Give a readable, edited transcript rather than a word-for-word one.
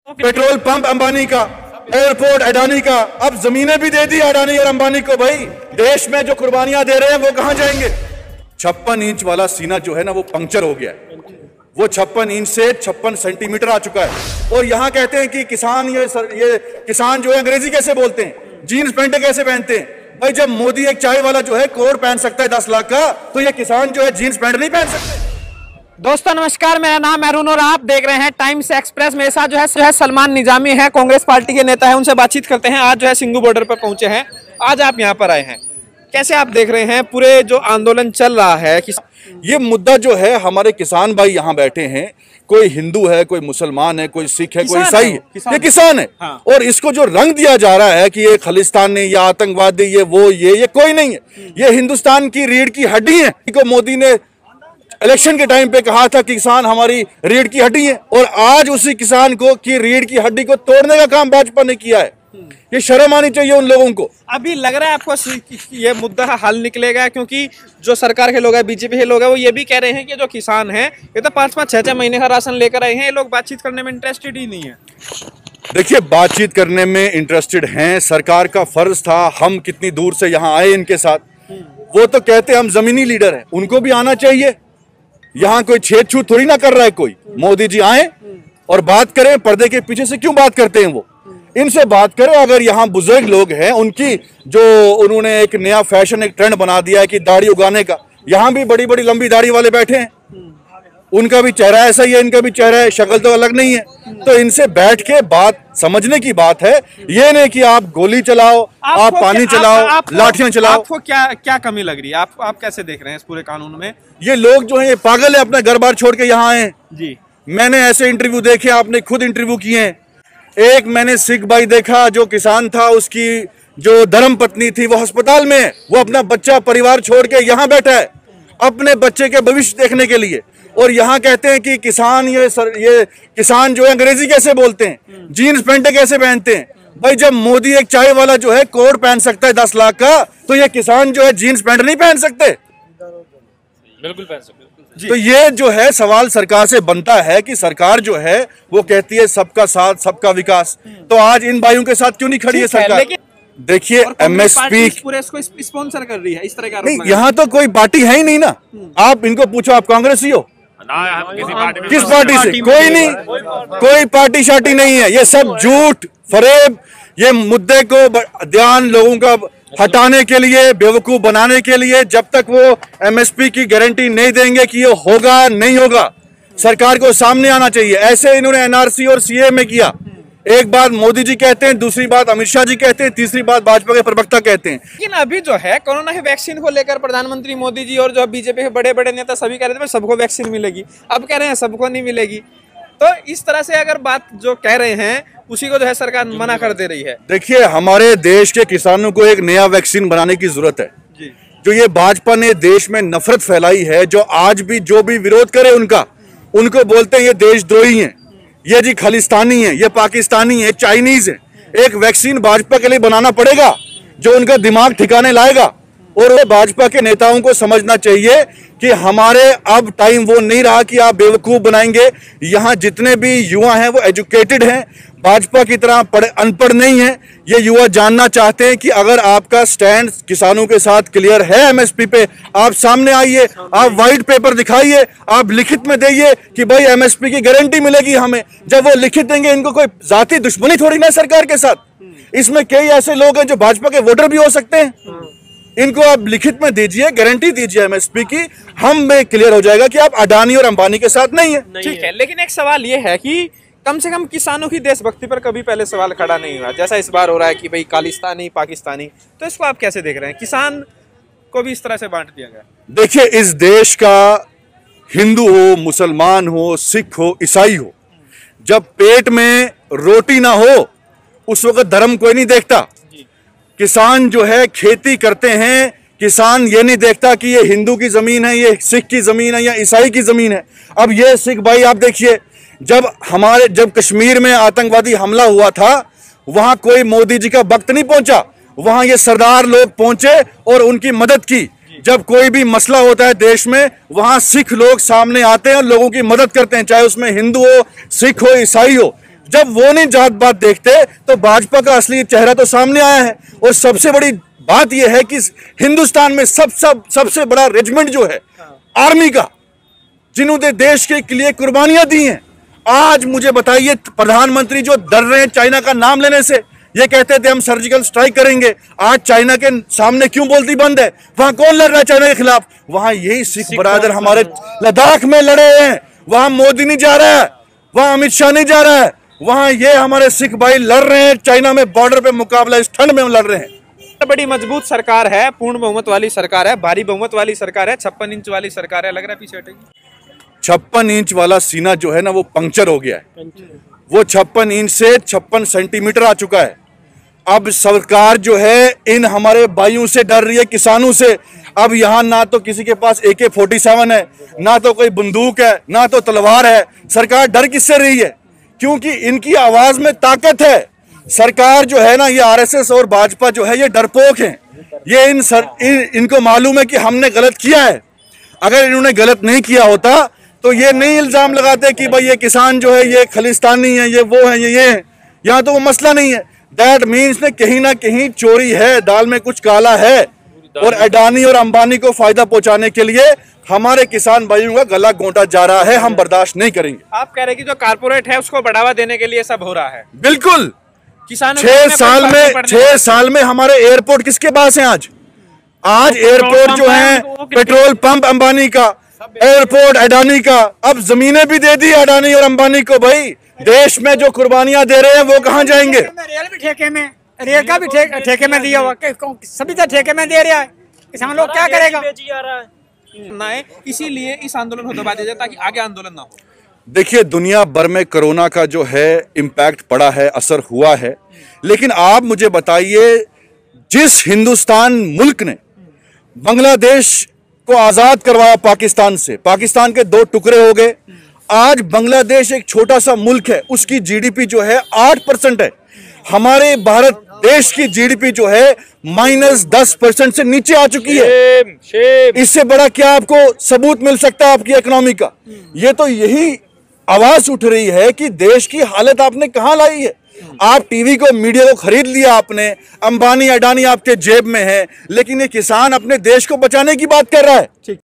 Petrol pump Ambani का, airport Adani का, अब जमीनें भी दे दी अडानी और अंबानी को। भाई देश में जो कुर्बानियां दे रहे हैं वो कहां जाएंगे? 56 इंच वाला सीना जो है ना वो पंक्चर हो गया है। वो 56 इंच से 56 सेंटीमीटर आ चुका है। और यहां कहते हैं कि किसान ये किसान जो है अंग्रेजी कैसे बोलते हैं, जीन्स पैंटे कैसे पहनते हैं। भाई जब मोदी एक चाय वाला जो है कोट पहन सकता है 10 लाख का, तो ये किसान जो है जीन्स पैंट नहीं पहन सकते। दोस्तों नमस्कार, मेरा नाम अरुण और आप देख रहे हैं टाइम्स एक्सप्रेस। मेरे साथ जो है सलमान निजामी है, कांग्रेस पार्टी के नेता है, उनसे बातचीत करते हैं। आज जो है सिंघू बॉर्डर पर पहुंचे हैं। आज आप यहां पर आए हैं, कैसे आप देख रहे हैं पूरे जो आंदोलन चल रहा है? ये मुद्दा जो है, हमारे किसान भाई यहाँ बैठे हैं, कोई हिंदू है, कोई मुसलमान है, कोई सिख है, कोई ईसाई है, ये किसान है। हाँ। और इसको जो रंग दिया जा रहा है कि ये खालिस्तानी या आतंकवादी ये वो ये कोई नहीं है। ये हिंदुस्तान की रीढ़ की हड्डी है। को मोदी ने इलेक्शन के टाइम पे कहा था कि किसान हमारी रीढ़ की हड्डी है, और आज उसी किसान को की रीढ़ की हड्डी को तोड़ने का काम भाजपा ने किया है। ये शर्म आनी चाहिए उन लोगों को। अभी लग रहा है आपको ये मुद्दा हल निकलेगा? क्योंकि जो सरकार के लोग हैं, बीजेपी के लोग हैं, वो ये भी कह रहे हैं कि जो किसान हैं ये तो 5-5, 6-6 महीने का राशन लेकर आए हैं, ये लोग बातचीत करने में इंटरेस्टेड ही नहीं है। देखिए, बातचीत करने में इंटरेस्टेड हैं। सरकार का फर्ज था, हम कितनी दूर से यहाँ आए इनके साथ। वो तो कहते हम जमीनी लीडर हैं, उनको भी आना चाहिए। यहाँ कोई छेद छूत थोड़ी ना कर रहा है कोई। मोदी जी आए और बात करें, पर्दे के पीछे से क्यों बात करते हैं वो? इनसे बात करें। अगर यहाँ बुजुर्ग लोग हैं, उनकी जो उन्होंने एक नया फैशन, एक ट्रेंड बना दिया है कि दाढ़ी उगाने का, यहाँ भी बड़ी बड़ी लंबी दाढ़ी वाले बैठे हैं, उनका भी चेहरा ऐसा ही है, इनका भी चेहरा है, शक्ल तो अलग नहीं है। तो इनसे बैठ के बात समझने की बात है। ये नहीं कि आप गोली चलाओ, आप पानी चलाओ, लाठियां चलाओ। आपको क्या कमी लग रही है? आप कैसे देख रहे हैं इस पूरे कानून में? ये लोग जो है ये पागल है, अपना घर बार छोड़ के यहाँ आए जी। मैंने ऐसे इंटरव्यू देखे, आपने खुद इंटरव्यू किए हैं। एक मैंने सिख भाई देखा जो किसान था, उसकी जो धर्म पत्नी थी वो अस्पताल में है। वो अपना बच्चा परिवार छोड़ के यहाँ बैठा है अपने बच्चे के भविष्य देखने के लिए। और यहाँ कहते हैं कि किसान ये किसान जो है अंग्रेजी कैसे बोलते हैं, जीन्स पैंटे कैसे पहनते हैं। भाई जब मोदी एक चाय वाला जो है कोट पहन सकता है 10 लाख का, तो ये किसान जो है जीन्स पैंट नहीं पहन सकते। बिल्कुल पहन सकते। तो ये जो है सवाल सरकार से बनता है कि सरकार जो है वो कहती है सबका साथ सबका विकास, तो आज इन भाइयों के साथ क्यों नहीं खड़ी है सरकार? देखिए, एमएसपी पूरे इसको स्पॉन्सर कर रही है, इस तरह का नहीं। यहाँ तो कोई पार्टी है ही नहीं ना। आप इनको पूछो, आप कांग्रेस ही हो? किस पार्टी से? कोई नहीं, कोई पार्टी शार्टी नहीं है। ये सब झूठ फरेब, ये मुद्दे को ध्यान लोगों का हटाने के लिए, बेवकूफ बनाने के लिए। जब तक वो एमएसपी की गारंटी नहीं देंगे कि ये होगा नहीं होगा, सरकार को सामने आना चाहिए। ऐसे इन्होंने एनआरसी और सीए में किया। एक बात मोदी जी कहते हैं, दूसरी बात अमित शाह जी कहते हैं, तीसरी बात भाजपा के प्रवक्ता कहते हैं। लेकिन अभी जो है कोरोना के वैक्सीन को लेकर प्रधानमंत्री मोदी जी और जो बीजेपी के बड़े बड़े नेता सभी कह रहे थे सबको वैक्सीन मिलेगी, अब कह रहे हैं सबको नहीं मिलेगी। तो इस तरह से अगर बात जो कह रहे हैं उसी को जो है सरकार मना कर दे रही है। देखिए, हमारे देश के किसानों को एक नया वैक्सीन बनाने की जरूरत है जी। जो ये भाजपा ने देश में नफरत फैलाई है, जो आज भी जो भी विरोध करे उनको बोलते हैं ये देशद्रोही हैं, ये जी खालिस्तानी है, ये पाकिस्तानी है, चाइनीज है। एक वैक्सीन भाजपा के लिए बनाना पड़ेगा जो उनका दिमाग ठिकाने लाएगा। और भाजपा के नेताओं को समझना चाहिए कि हमारे अब टाइम वो नहीं रहा कि आप बेवकूफ बनाएंगे। यहाँ जितने भी युवा हैं वो एजुकेटेड हैं, भाजपा की तरह अनपढ़ नहीं है। ये युवा जानना चाहते हैं कि अगर आपका स्टैंड किसानों के साथ क्लियर है एमएसपी पे, आप सामने आइए, आप व्हाइट पेपर दिखाइए, आप लिखित में दइए कि भाई एमएसपी की गारंटी मिलेगी हमें। जब वो लिखित देंगे, इनको कोई जाति दुश्मनी थोड़ी ना सरकार के साथ। इसमें कई ऐसे लोग हैं जो भाजपा के वोटर भी हो सकते हैं। इनको आप लिखित में दीजिए, गारंटी दीजिए एमएसपी की, हम में क्लियर हो जाएगा कि आप अडानी और अंबानी के साथ नहीं है। ठीक है, लेकिन एक सवाल ये है कि कम से कम किसानों की देशभक्ति पर कभी पहले सवाल खड़ा नहीं हुआ, जैसा इस बार हो रहा है कि भाई खालिस्तानी पाकिस्तानी। तो इसको आप कैसे देख रहे हैं? किसान को भी इस तरह से बांट दिया गया। देखिए, इस देश का हिंदू हो, मुसलमान हो, सिख हो, ईसाई हो, जब पेट में रोटी ना हो उस वक्त धर्म कोई नहीं देखता। किसान जो है खेती करते हैं, किसान ये नहीं देखता कि ये हिंदू की जमीन है, ये सिख की जमीन है या ईसाई की जमीन है। अब ये सिख भाई आप देखिए, जब कश्मीर में आतंकवादी हमला हुआ था, वहां कोई मोदी जी का वक्त नहीं पहुंचा, वहां ये सरदार लोग पहुंचे और उनकी मदद की। जब कोई भी मसला होता है देश में, वहां सिख लोग सामने आते हैं और लोगों की मदद करते हैं, चाहे उसमें हिंदू हो, सिख हो, ईसाई हो। जब वो नहीं जात बात देखते तो भाजपा का असली चेहरा तो सामने आया है। और सबसे बड़ी बात यह है कि हिंदुस्तान में सबसे बड़ा रेजिमेंट जो है आर्मी का, जिन्होंने देश के लिए कुर्बानियां दी हैं, आज मुझे बताइए प्रधानमंत्री जो डर रहे हैं चाइना का नाम लेने से, ये कहते थे हम सर्जिकल स्ट्राइक करेंगे, आज चाइना के सामने क्यों बोलती बंद है? वहां कौन लड़ रहा है चाइना के खिलाफ? वहां यही सिख बरादर हमारे लद्दाख में लड़े हैं। वहां मोदी नहीं जा रहा है, वहां अमित शाह नहीं जा रहा है, वहां ये हमारे सिख भाई लड़ रहे हैं चाइना में, बॉर्डर पे मुकाबला इस ठंड में लड़ रहे हैं। बड़ी मजबूत सरकार है, पूर्ण बहुमत वाली सरकार है, भारी बहुमत वाली सरकार है, 56 इंच वाली सरकार है, लग रहा है पीछे हटेगी। 56 इंच वाला सीना जो है ना वो पंक्चर हो गया है। वो 56 इंच से 56 सेंटीमीटर आ चुका है। अब सरकार जो है इन हमारे भाइयों से डर रही है, किसानों से। अब यहाँ ना तो किसी के पास AK-47 है, ना तो कोई बंदूक है, ना तो तलवार है। सरकार डर किससे रही है? क्योंकि इनकी आवाज में ताकत है। सरकार जो है ना, ये RSS और भाजपा जो है ये डरपोक हैं। ये इनको मालूम है कि हमने गलत किया है। अगर इन्होंने गलत नहीं किया होता तो ये नहीं इल्जाम लगाते कि भाई ये किसान जो है ये खालिस्तानी है, ये वो है, ये है। यहाँ तो वो मसला नहीं है। दैट मीन्स ने कहीं ना कहीं चोरी है, दाल में कुछ काला है। और अडानी और अंबानी को फायदा पहुंचाने के लिए हमारे किसान भाइयों का गला घोंटा जा रहा है, हम बर्दाश्त नहीं करेंगे। आप कह रहे हैं कि जो कारपोरेट है उसको बढ़ावा देने के लिए सब हो रहा है। बिल्कुल। किसानों 6 साल में हमारे एयरपोर्ट किसके पास है? आज एयरपोर्ट जो है पेट्रोल पंप अंबानी का, एयरपोर्ट अडानी का। अब जमीनें भी दे दी अडानी और अंबानी को। भाई देश में जो कुर्बानियां दे रहे हैं वो कहां जाएंगे? रेल भी ठेके में, रेल का भी ठेके में दिया हुआ, सभी तो ठेके में दे रहा है। किसान लोग क्या करेगा? इसीलिए इस आंदोलन को दबा दिया जाए ताकि आगे आंदोलन ना हो। देखिए, दुनिया भर में कोरोना का जो है इम्पैक्ट पड़ा है, असर हुआ है, लेकिन आप मुझे बताइए, जिस हिंदुस्तान मुल्क ने बांग्लादेश को आजाद करवाया पाकिस्तान से, पाकिस्तान के 2 टुकड़े हो गए। आज बांग्लादेश एक छोटा सा मुल्क है, उसकी GDP जो है 8% है। हमारे भारत देश की GDP जो है -10% से नीचे आ चुकी है। इससे बड़ा क्या आपको सबूत मिल सकता है आपकी इकोनॉमी का? ये तो यही आवाज उठ रही है कि देश की हालत आपने कहां लाई है। आप टीवी को, मीडिया को खरीद लिया आपने, अंबानी अडानी आपके जेब में है, लेकिन ये किसान अपने देश को बचाने की बात कर रहा है।